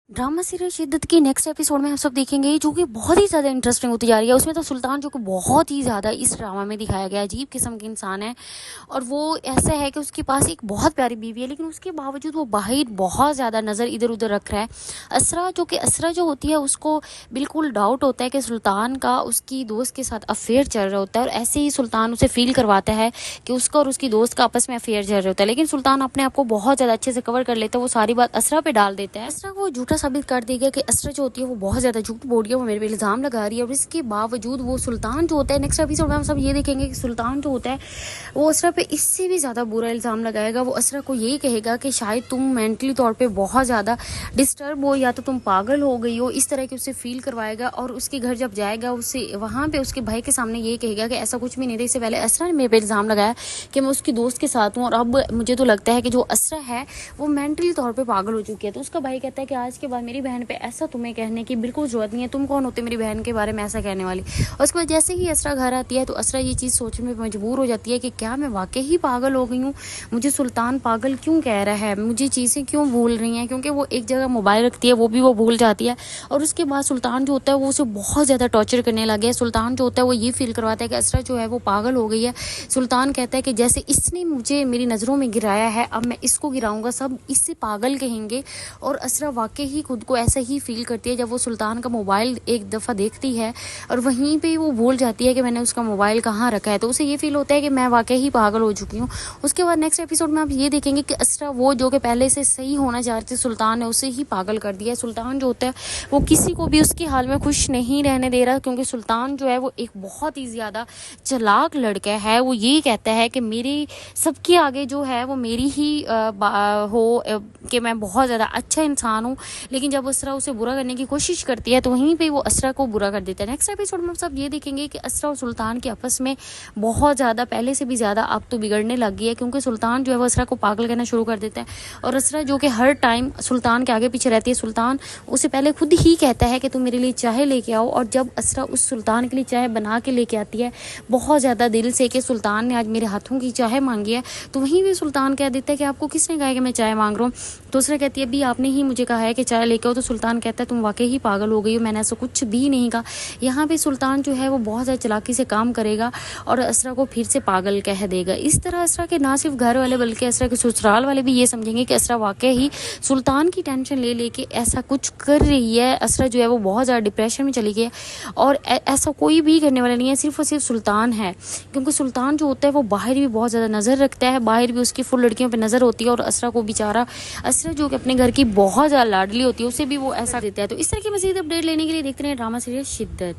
Drama serial शिद्दत की next episode में हम सब देखेंगे जो कि बहुत ही ज़्यादा इंटरेस्टिंग होती जा रही है। उसमें तो सुल्तान जो कि बहुत ही ज़्यादा इस ड्रामा में दिखाया गया अजीब किस्म के इंसान है, और वो ऐसा है कि उसके पास एक बहुत प्यारी बीवी है, लेकिन उसके बावजूद वो बाहर बहुत ज़्यादा नज़र इधर उधर रख रहा है। असरा जो होती है उसको बिल्कुल डाउट होता है कि सुल्तान का उसकी दोस्त के साथ अफेयर चल रहा होता है, और ऐसे ही सुल्तान उसे फील करवाता है कि उसका और उसकी दोस्त का आपस में अफेयर चल रहा होता है। लेकिन सुल्तान अपने आप को बहुत ज़्यादा अच्छे से कवर कर लेता है, वो सारी बात असरा पे डाल देता है। असरा को झूठा साबित कर देगा कि असरा जो होती है वो बहुत ज़्यादा झूठ बोल रही है, वो मेरे पे इल्ज़ाम लगा रही है। और इसके बावजूद वो सुल्तान जो होता है, नेक्स्ट एपिसोड में हम सब ये देखेंगे कि सुल्तान जो होता है वो असरा पे इससे भी ज़्यादा बुरा इल्ज़ाम लगाएगा। वो असरा को यही कहेगा कि शायद तुम मेंटली तौर पे बहुत ज़्यादा डिस्टर्ब हो, या तो तुम पागल हो गई हो, इस तरह के उसे फील करवाएगा। और उसके घर जब जाएगा उससे वहाँ पे उसके भाई के सामने ये कहेगा कि ऐसा कुछ भी नहीं था, इससे पहले असरा ने मेरे पे इल्ज़ाम लगाया कि मैं उसकी दोस्त के साथ हूँ, और अब मुझे तो लगता है कि जो असरा है वो मेंटली तौर पे पागल हो चुकी है। तो उसका भाई कहता है कि आज के बाद मेरी बहन पे ऐसा तुम्हें कहने की बिल्कुल जरूरत नहीं है, तुम कौन होते मेरी बहन के बारे में ऐसा कहने वाली। और उसके बाद जैसे ही असरा घर आती है तो असरा ये चीज़ सोचने में मजबूर हो जाती है कि क्या मैं वाकई ही पागल हो गई हूँ, मुझे सुल्तान पागल क्यों कह रहा है, मुझे चीज़ें क्यों भूल रही हैं, क्योंकि वो एक जगह मोबाइल रखती है वो भी वो भूल जाती है। और उसके बाद सुल्तान जो होता है वो उसे बहुत ज़्यादा टॉर्चर करने लगे है। सुल्तान जो होता है वो ये फील करवाता है कि असरा जो है वो पागल हो गई है। सुल्तान कहता है कि जैसे इसने मुझे मेरी नज़रों में गिराया है, अब मैं इसको गिराऊंगा, सब इससे पागल कहेंगे। और असरा वाकई ही खुद को ऐसा ही फील करती है जब वो सुल्तान का मोबाइल एक दफ़ा देखती है, और वहीं पे वो भूल जाती है कि मैंने उसका मोबाइल कहाँ रखा है। तो उसे ये फील होता है कि मैं वाकई ही पागल हो चुकी हूँ। उसके बाद नेक्स्ट एपिसोड में आप ये देखेंगे कि असरा वो जो कि पहले से सही होना चाह रही थी, सुल्तान ने उसे ही पागल कर दिया है। सुल्तान जो होता है वो किसी को भी उसके हाल में खुश नहीं रहने दे रहा, क्योंकि सुल्तान जो है वो एक बहुत ही ज़्यादा चालाक लड़का है। वो ये कहता है कि मेरी सबके आगे जो है वो मेरी ही कि मैं बहुत ज़्यादा अच्छा इंसान हूँ। लेकिन जब असरा उसे बुरा करने की कोशिश करती है तो वहीं पे वो असरा को बुरा कर देता है। नेक्स्ट एपिसोड में हम सब ये देखेंगे कि असरा और सुल्तान के आपस में बहुत ज़्यादा पहले से भी ज़्यादा अब तो बिगड़ने लग गई है, क्योंकि सुल्तान जो है वो असरा को पागल करना शुरू कर देता है। और असरा जो कि हर टाइम सुल्तान के आगे पीछे रहती है, सुल्तान उसे पहले खुद ही कहता है कि तुम मेरे लिए चाय लेके आओ। और जब असरा उस सुल्तान के लिए चाय बना के लेके आती है बहुत ज़्यादा दिल से कि सुल्तान ने आज मेरे हाथों की चाय मांगी है, तो वहीं भी सुल्तान कह देता है कि आपको किसने कहा कि मैं चाय मांग रहा हूँ। तो असरा कहती है अभी आपने ही मुझे कहा है कि चाय लेके आओ। तो सुल्तान कहता है तुम वाकई ही पागल हो गई हो, मैंने ऐसा कुछ भी नहीं कहा। यहाँ पे सुल्तान जो है वो बहुत ज़्यादा चालाकी से काम करेगा और असरा को फिर से पागल कह देगा। इस तरह असरा के ना सिर्फ घर वाले बल्कि असरा के ससुराल वाले भी ये समझेंगे कि असरा वाकई ही सुल्तान की टेंशन ले लेके ऐसा कुछ कर रही है। असरा जो है वो बहुत ज़्यादा डिप्रेशन में चली गई है, और ऐसा कोई भी करने वाला नहीं है, सिर्फ और सिर्फ सुल्तान है। क्योंकि सुल्तान जो होता है वो बाहर भी बहुत ज़्यादा नज़र रखता है, बाहर भी उसकी फुल लड़कियों पर नज़र होती है, और असरा को बेचारा असरा जो कि अपने घर की बहुत ज़्यादा लाडली होती है उसे भी वो ऐसा देता है। तो इस तरह की मज़ीद अपडेट लेने के लिए देखते रहे ड्रामा सीरियल शिद्दत।